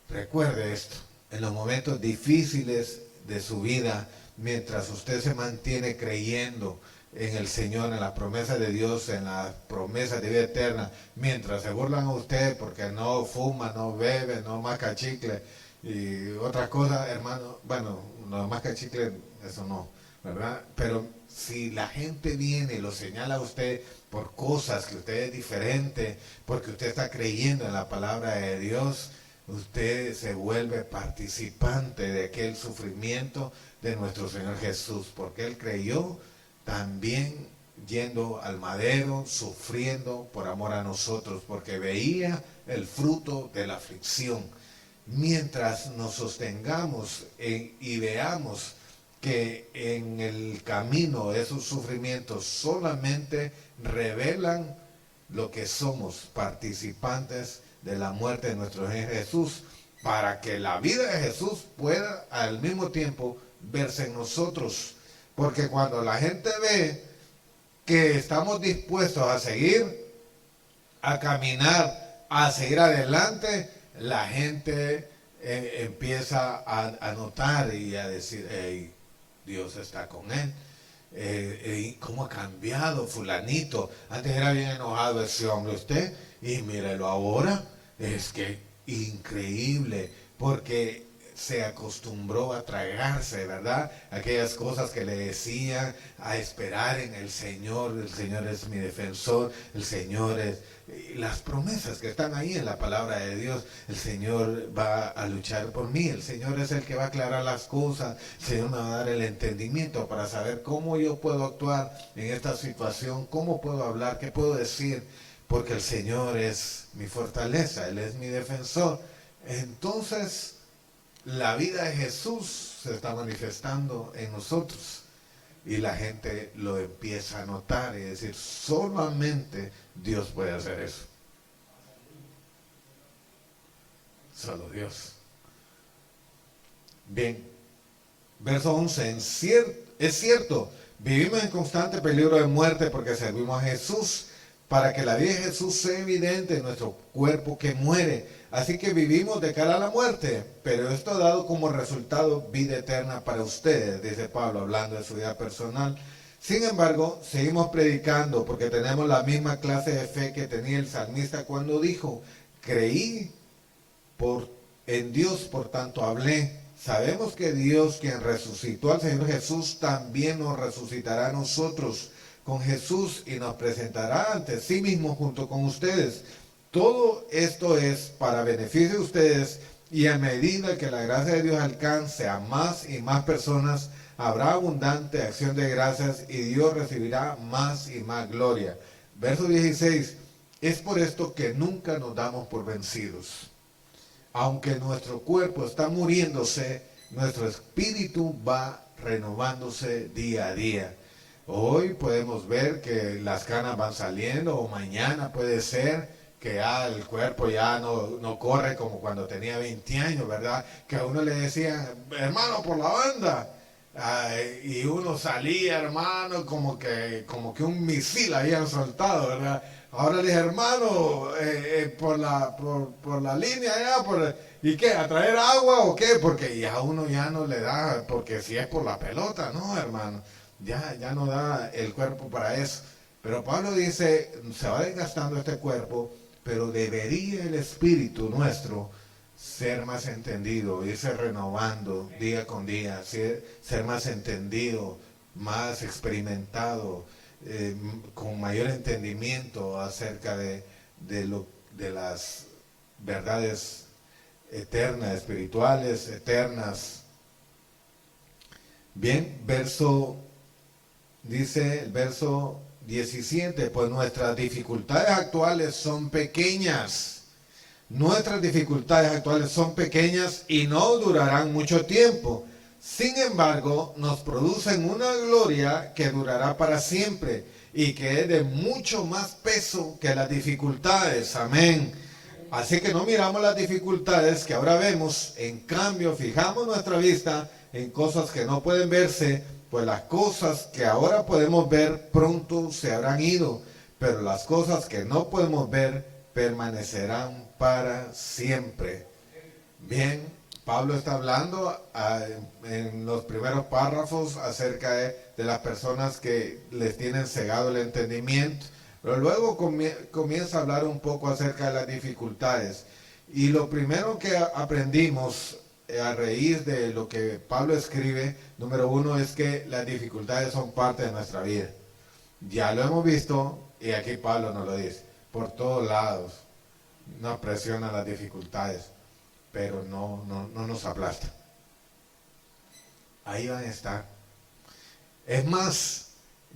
Recuerde esto, en los momentos difíciles de su vida, mientras usted se mantiene creyendo en el Señor, en las promesas de Dios, en las promesas de vida eterna, mientras se burlan a usted porque no fuma, no bebe, no masca chicle y otras cosas, hermano, bueno, no masca chicle, eso no, ¿verdad? Pero si la gente viene y lo señala a usted por cosas que usted es diferente, porque usted está creyendo en la palabra de Dios, usted se vuelve participante de aquel sufrimiento de nuestro Señor Jesús, porque Él creyó también yendo al madero, sufriendo por amor a nosotros, porque veía el fruto de la aflicción. Mientras nos sostengamos y veamos que en el camino esos sufrimientos solamente revelan lo que somos, participantes de la muerte de nuestro Señor Jesús, para que la vida de Jesús pueda al mismo tiempo verse en nosotros. Porque cuando la gente ve que estamos dispuestos a seguir, a caminar, a seguir adelante, la gente empieza a notar y a decir, hey, Dios está con él. ¿Cómo ha cambiado fulanito? Antes era bien enojado ese hombre usted, y mírelo ahora, es que increíble, porque se acostumbró a tragarse, ¿verdad? Aquellas cosas que le decían, a esperar en el Señor es mi defensor, el Señor es... Las promesas que están ahí en la palabra de Dios, el Señor va a luchar por mí, el Señor es el que va a aclarar las cosas, el Señor me va a dar el entendimiento para saber cómo yo puedo actuar en esta situación, cómo puedo hablar, qué puedo decir, porque el Señor es mi fortaleza, Él es mi defensor. Entonces, la vida de Jesús se está manifestando en nosotros y la gente lo empieza a notar y decir, solamente Dios puede hacer eso. Solo Dios. Bien, verso 11, es cierto, vivimos en constante peligro de muerte porque servimos a Jesús, para que la vida de Jesús sea evidente en nuestro cuerpo que muere. Así que vivimos de cara a la muerte, pero esto ha dado como resultado vida eterna para ustedes, dice Pablo, hablando de su vida personal. Sin embargo, seguimos predicando porque tenemos la misma clase de fe que tenía el salmista cuando dijo, creí en Dios, por tanto hablé. Sabemos que Dios, quien resucitó al Señor Jesús, también nos resucitará a nosotros con Jesús y nos presentará ante sí mismo junto con ustedes. Todo esto es para beneficio de ustedes, y a medida que la gracia de Dios alcance a más y más personas, habrá abundante acción de gracias y Dios recibirá más y más gloria. Verso 16, es por esto que nunca nos damos por vencidos. Aunque nuestro cuerpo está muriéndose, nuestro espíritu va renovándose día a día. Hoy podemos ver que las canas van saliendo, o mañana puede ser que ya el cuerpo ya no corre como cuando tenía 20 años, ¿verdad? Que a uno le decían, hermano, por la banda. Y uno salía, hermano, como que un misil habían soltado, ¿verdad? Ahora le dije, hermano, por la línea allá, ¿y qué? ¿A traer agua o qué? Porque ya uno ya no le da, porque si es por la pelota, no, hermano. Ya no da el cuerpo para eso. Pero Pablo dice, se va desgastando este cuerpo, pero debería el espíritu nuestro ser más entendido, irse renovando día con día, ser más entendido, más experimentado, con mayor entendimiento acerca de las verdades eternas, espirituales, eternas. Bien, dice el verso 17, pues nuestras dificultades actuales son pequeñas. Nuestras dificultades actuales son pequeñas y no durarán mucho tiempo. Sin embargo, nos producen una gloria que durará para siempre y que es de mucho más peso que las dificultades. Amén. Así que no miramos las dificultades que ahora vemos, en cambio fijamos nuestra vista en cosas que no pueden verse, pues las cosas que ahora podemos ver pronto se habrán ido, pero las cosas que no podemos ver permanecerán para siempre. Bien, Pablo está hablando en los primeros párrafos acerca de las personas que les tienen cegado el entendimiento, pero luego comienza a hablar un poco acerca de las dificultades. Y lo primero que aprendimos a raíz de lo que Pablo escribe, número uno, es que las dificultades son parte de nuestra vida. Ya lo hemos visto, y aquí Pablo nos lo dice, por todos lados nos presionan las dificultades, pero no nos aplasta. Ahí van a estar. Es más,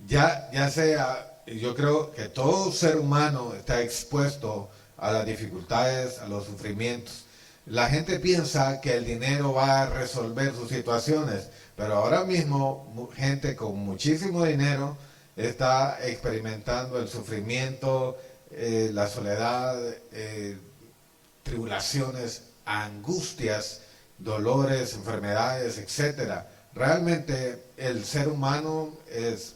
ya sea, yo creo que todo ser humano está expuesto a las dificultades, a los sufrimientos. La gente piensa que el dinero va a resolver sus situaciones, pero ahora mismo gente con muchísimo dinero está experimentando el sufrimiento, la soledad, tribulaciones, angustias, dolores, enfermedades, etcétera. Realmente el ser humano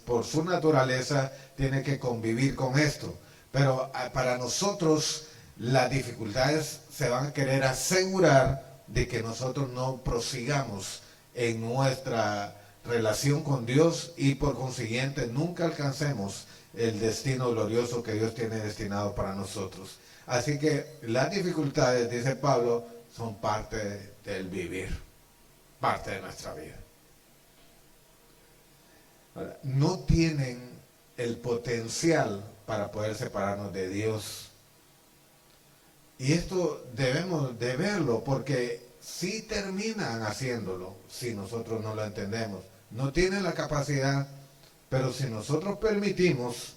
por su naturaleza tiene que convivir con esto, pero para nosotros las dificultades se van a querer asegurar de que nosotros no prosigamos en nuestra relación con Dios y por consiguiente nunca alcancemos el destino glorioso que Dios tiene destinado para nosotros. Así que las dificultades, dice Pablo, son parte del vivir, parte de nuestra vida. Ahora, no tienen el potencial para poder separarnos de Dios. Y esto debemos de verlo, porque sí terminan haciéndolo si nosotros no lo entendemos. No tienen la capacidad, pero si nosotros permitimos,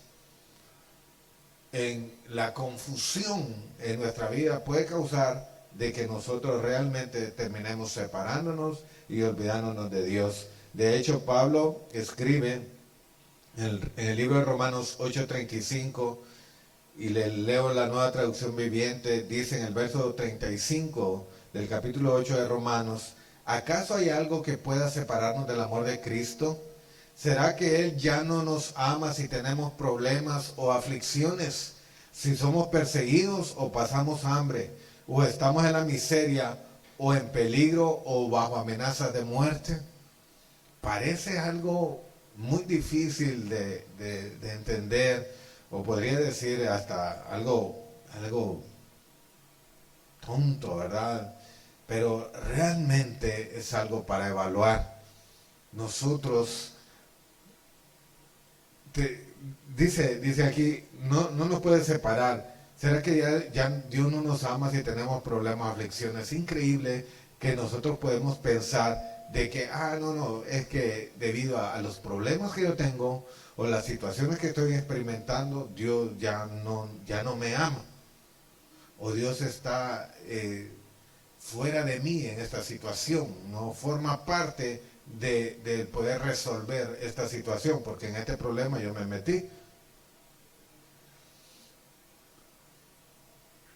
en la confusión en nuestra vida puede causar de que nosotros realmente terminemos separándonos y olvidándonos de Dios. De hecho, Pablo escribe en el libro de Romanos 8:35, y le leo la Nueva Traducción Viviente, dice en el verso 35 del capítulo 8 de Romanos: ¿acaso hay algo que pueda separarnos del amor de Cristo? ¿Será que Él ya no nos ama si tenemos problemas o aflicciones? Si somos perseguidos o pasamos hambre, o estamos en la miseria, o en peligro, o bajo amenazas de muerte. Parece algo muy difícil de entender, o podría decir hasta algo tonto, ¿verdad? Pero realmente es algo para evaluar. Nosotros, dice aquí, no nos puede separar. ¿Será que ya Dios no nos ama si tenemos problemas, aflicciones? Es increíble que nosotros podemos pensar de que, es que debido a los problemas que yo tengo o las situaciones que estoy experimentando, Dios ya no me ama. O Dios está fuera de mí en esta situación, no forma parte de poder resolver esta situación, porque en este problema yo me metí.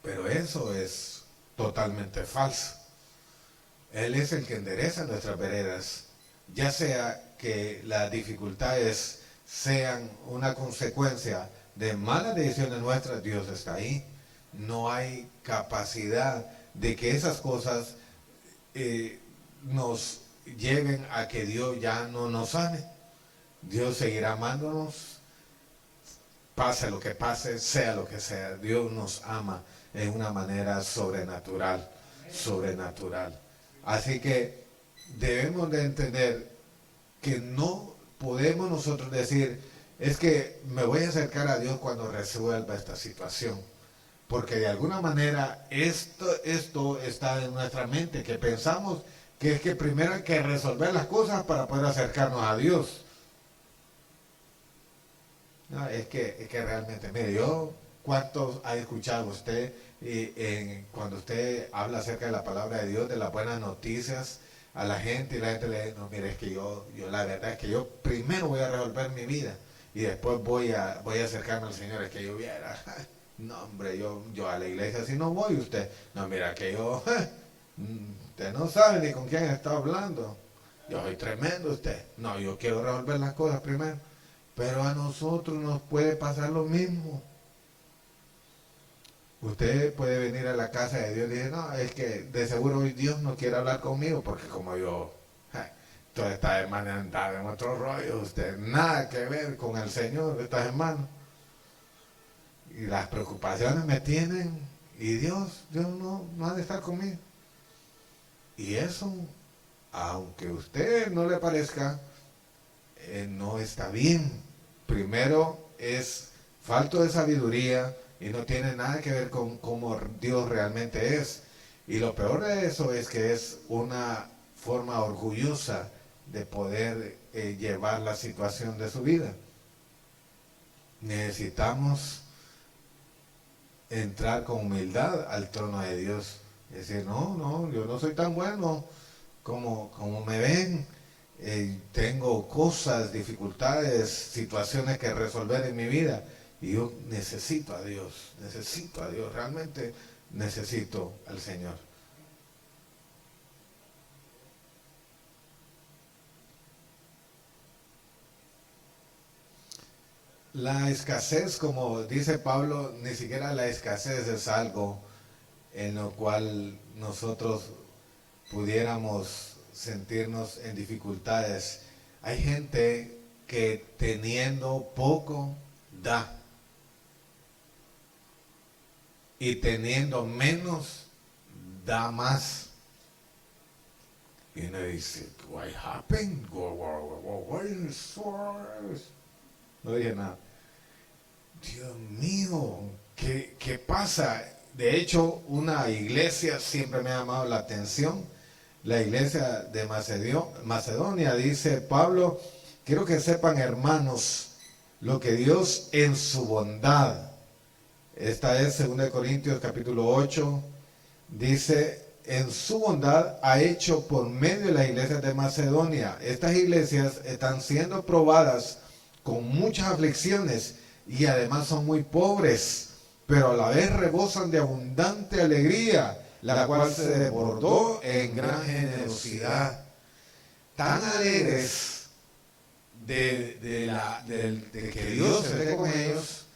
Pero eso es totalmente falso. Él es el que endereza nuestras veredas, ya sea que las dificultades sean una consecuencia de malas decisiones nuestras, Dios está ahí. No hay capacidad de que esas cosas nos lleven a que Dios ya no nos ame. Dios seguirá amándonos, pase lo que pase, sea lo que sea. Dios nos ama en una manera sobrenatural. Así que debemos de entender que no podemos nosotros decir, es que me voy a acercar a Dios cuando resuelva esta situación. Porque de alguna manera esto está en nuestra mente, que pensamos que es que primero hay que resolver las cosas para poder acercarnos a Dios. No, es que realmente, mire, ¿cuántos ha escuchado usted cuando usted habla acerca de la palabra de Dios, de las buenas noticias? a la gente y la gente le dice, no, mire, es que yo la verdad es que yo primero voy a resolver mi vida y después voy a acercarme al Señor, es que yo viera, no hombre, yo a la iglesia si no voy, usted, no, mira que yo, usted no sabe ni con quién está hablando, yo soy tremendo usted, no, yo quiero resolver las cosas primero, pero a nosotros nos puede pasar lo mismo. Usted puede venir a la casa de Dios y decir, no, es que de seguro hoy Dios no quiere hablar conmigo porque como yo, toda esta hermana andaba en otro rollo, usted nada que ver con el Señor, estas hermanas. Y las preocupaciones me tienen y Dios no ha de estar conmigo. Y eso, aunque a usted no le parezca, no está bien. Primero es falto de sabiduría, y no tiene nada que ver con cómo Dios realmente es. Y lo peor de eso es que es una forma orgullosa de poder llevar la situación de su vida. Necesitamos entrar con humildad al trono de Dios. Es decir, no, yo no soy tan bueno como me ven. Tengo cosas, dificultades, situaciones que resolver en mi vida. Y yo necesito a Dios, realmente necesito al Señor. La escasez, como dice Pablo, ni siquiera la escasez es algo en lo cual nosotros pudiéramos sentirnos en dificultades. Hay gente que teniendo poco da. Y teniendo menos, da más. Y uno dice, what happened? No dije nada. Dios mío, ¿qué pasa? De hecho, una iglesia siempre me ha llamado la atención. La iglesia de Macedonia, dice Pablo, quiero que sepan, hermanos, lo que Dios en su bondad, esta es 2 Corintios capítulo 8, dice, en su bondad ha hecho por medio de las iglesias de Macedonia. Estas iglesias están siendo probadas con muchas aflicciones y además son muy pobres, pero a la vez rebosan de abundante alegría, la cual se desbordó en gran generosidad. Tan alegres de que Dios esté con ellos,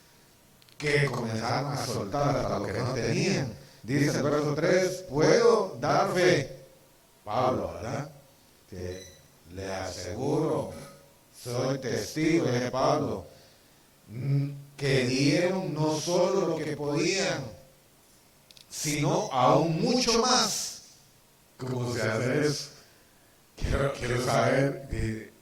que comenzaron a soltar hasta lo que no tenían. Dice el verso 3, puedo dar fe, Pablo, ¿verdad? Que le aseguro, soy testigo de Pablo, que dieron no solo lo que podían, sino aún mucho más. ¿Cómo se hace eso? Quiero saber.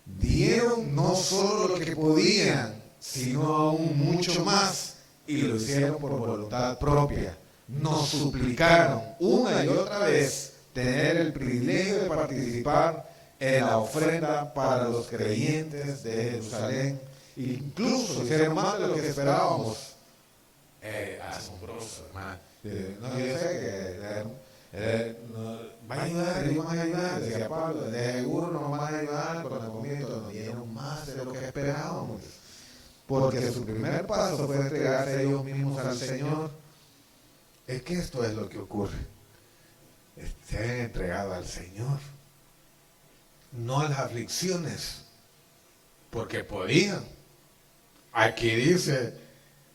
Dieron no solo lo que podían, sino aún mucho más, y lo hicieron por voluntad propia. Nos suplicaron una y otra vez tener el privilegio de participar en la ofrenda para los creyentes de Jerusalén. Incluso hicieron más de lo que esperábamos. Asombroso, hermano. No, yo sé que van a ayudar, ellos van a ayudar, decía Pablo, de seguro nos van a ayudar con la comida y todo. Nos dieron más de lo que esperábamos. Porque su primer paso fue entregarse ellos mismos al Señor. Es que esto es lo que ocurre. Se han entregado al Señor, no a las aflicciones, porque podían. Aquí dice,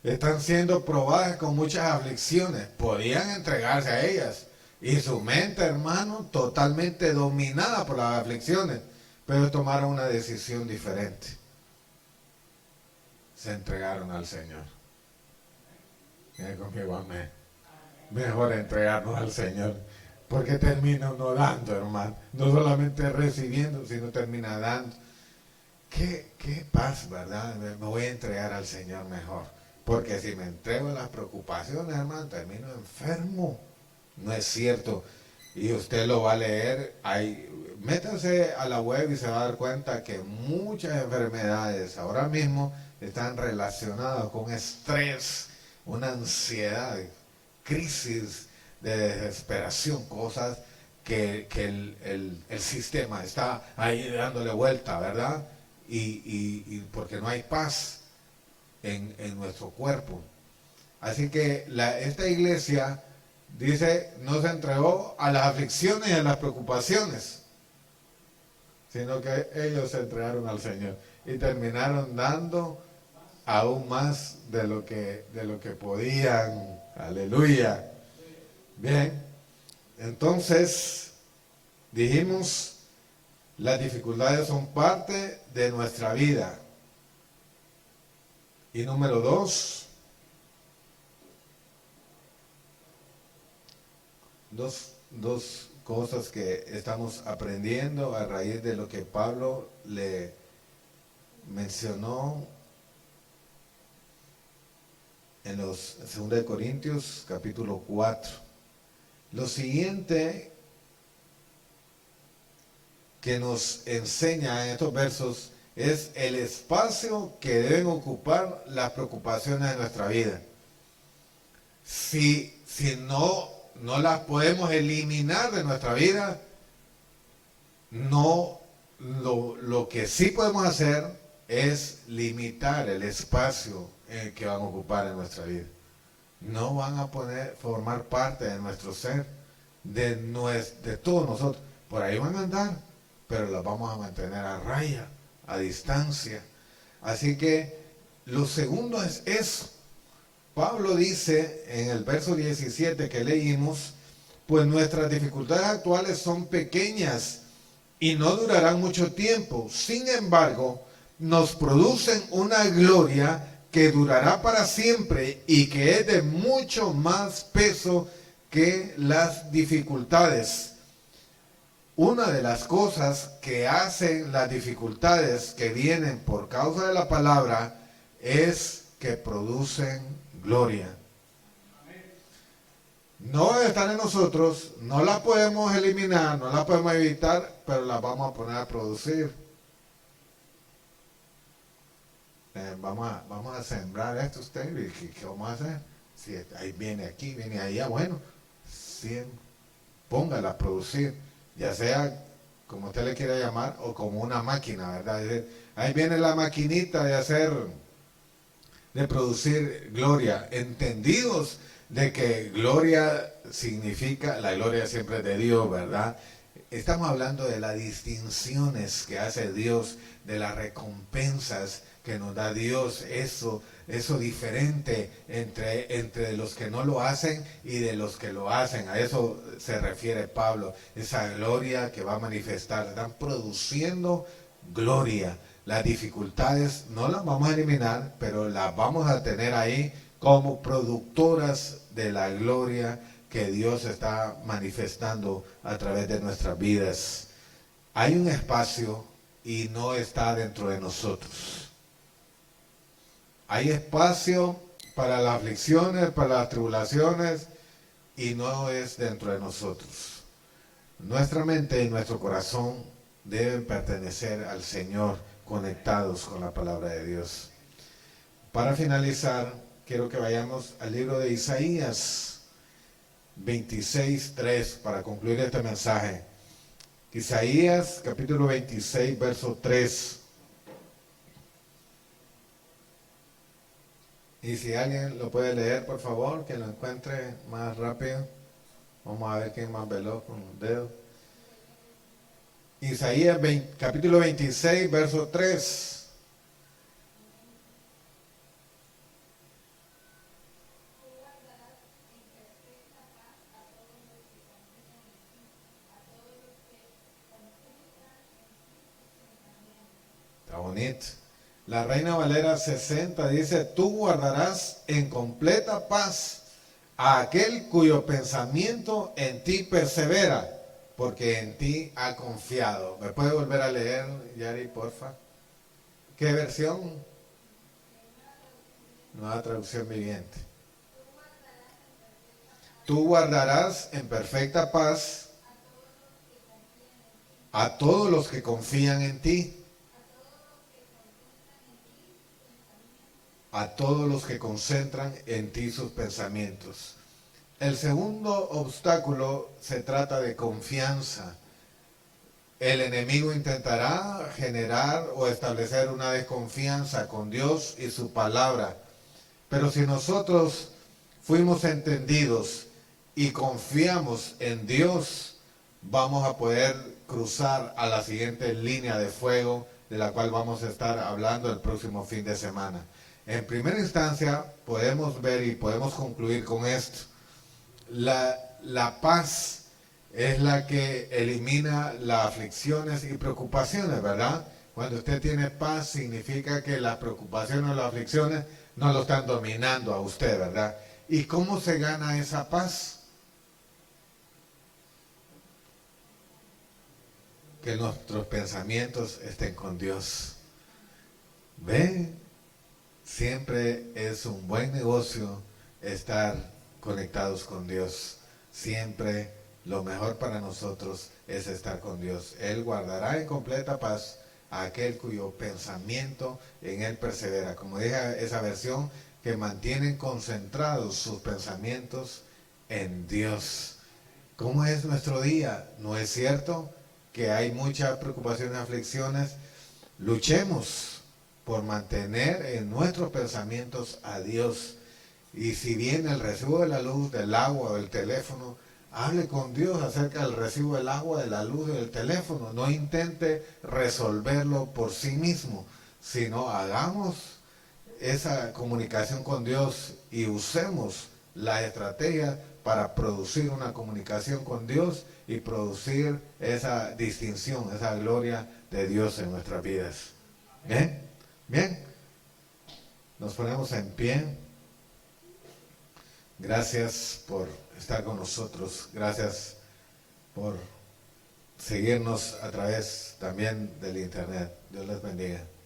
están siendo probadas con muchas aflicciones, podían entregarse a ellas. Y su mente, hermano, totalmente dominada por las aflicciones, pero tomaron una decisión diferente. Se entregaron al Señor. Viene conmigo, amén. Mejor entregarnos al Señor, porque termina uno dando, hermano. No solamente recibiendo, sino termina dando. Qué paz, ¿verdad? Me voy a entregar al Señor mejor. Porque si me entrego a las preocupaciones, hermano, termino enfermo. No es cierto. Y usted lo va a leer. Métanse a la web y se va a dar cuenta que muchas enfermedades ahora mismo están relacionadas con estrés, una ansiedad, crisis de desesperación, cosas que el sistema está ahí dándole vuelta, ¿verdad? Y porque no hay paz en nuestro cuerpo. Así que esta iglesia, dice, no se entregó a las aflicciones y a las preocupaciones, sino que ellos se entregaron al Señor y terminaron dando aún más de lo que podían. Aleluya. Bien, entonces dijimos, las dificultades son parte de nuestra vida. Y número 2, dos cosas que estamos aprendiendo a raíz de lo que Pablo le mencionó en los 2 Corintios capítulo 4. Lo siguiente que nos enseña en estos versos es el espacio que deben ocupar las preocupaciones de nuestra vida. Si no las podemos eliminar de nuestra vida, no, lo que sí podemos hacer es limitar el espacio que van a ocupar en nuestra vida. No van a formar parte de nuestro ser, de todos nosotros. Por ahí van a andar, pero las vamos a mantener a raya, a distancia. Así que lo segundo es eso. Pablo dice en el verso 17 que leímos, pues nuestras dificultades actuales son pequeñas y no durarán mucho tiempo. Sin embargo, nos producen una gloria que durará para siempre y que es de mucho más peso que las dificultades. Una de las cosas que hacen las dificultades que vienen por causa de la palabra es que producen gloria. No están en nosotros, no la podemos eliminar, no la podemos evitar, pero la vamos a poner a producir. Vamos a sembrar esto usted, y ¿qué vamos a hacer? Si ahí viene aquí, viene allá, bueno, póngala a producir, ya sea como usted le quiera llamar, o como una máquina, ¿verdad? Es decir, ahí viene la maquinita de producir gloria, entendidos de que gloria significa, la gloria siempre es de Dios, ¿verdad? Estamos hablando de las distinciones que hace Dios, de las recompensas que nos da Dios, eso diferente entre los que no lo hacen y de los que lo hacen. A eso se refiere Pablo, esa gloria que va a manifestar. Están produciendo gloria. Las dificultades no las vamos a eliminar, pero las vamos a tener ahí como productoras de la gloria que Dios está manifestando a través de nuestras vidas. Hay un espacio y no está dentro de nosotros. Hay espacio para las aflicciones, para las tribulaciones, y no es dentro de nosotros. Nuestra mente y nuestro corazón deben pertenecer al Señor, conectados con la palabra de Dios. Para finalizar, quiero que vayamos al libro de Isaías 26:3 para concluir este mensaje. Isaías capítulo 26, verso 3. Y si alguien lo puede leer, por favor, que lo encuentre más rápido. Vamos a ver quién es más veloz con los dedos. Isaías capítulo 26, verso 3. Está bonito. La Reina Valera 60 dice, tú guardarás en completa paz a aquel cuyo pensamiento en ti persevera, porque en ti ha confiado. ¿Me puede volver a leer, Yari, porfa? ¿Qué versión? Nueva traducción viviente. Tú guardarás en perfecta paz a todos los que confían en ti. A todos los que concentran en ti sus pensamientos. El segundo obstáculo se trata de confianza. El enemigo intentará generar o establecer una desconfianza con Dios y su palabra. Pero si nosotros fuimos entendidos y confiamos en Dios, vamos a poder cruzar a la siguiente línea de fuego de la cual vamos a estar hablando el próximo fin de semana. En primera instancia, podemos ver y podemos concluir con esto. La paz es la que elimina las aflicciones y preocupaciones, ¿verdad? Cuando usted tiene paz, significa que las preocupaciones o las aflicciones no lo están dominando a usted, ¿verdad? ¿Y cómo se gana esa paz? Que nuestros pensamientos estén con Dios. ¿Ve? Siempre es un buen negocio estar conectados con Dios. Siempre lo mejor para nosotros es estar con Dios. Él guardará en completa paz a aquel cuyo pensamiento en Él persevera. Como dije esa versión, que mantienen concentrados sus pensamientos en Dios. ¿Cómo es nuestro día? ¿No es cierto que hay muchas preocupaciones y aflicciones? Luchemos por mantener en nuestros pensamientos a Dios. Y si viene el recibo de la luz, del agua o del teléfono, hable con Dios acerca del recibo del agua, de la luz y del teléfono. No intente resolverlo por sí mismo, sino hagamos esa comunicación con Dios y usemos la estrategia para producir una comunicación con Dios y producir esa distinción, esa gloria de Dios en nuestras vidas. ¿Bien? Bien. Nos ponemos en pie. Gracias por estar con nosotros. Gracias por seguirnos a través también del internet. Dios les bendiga.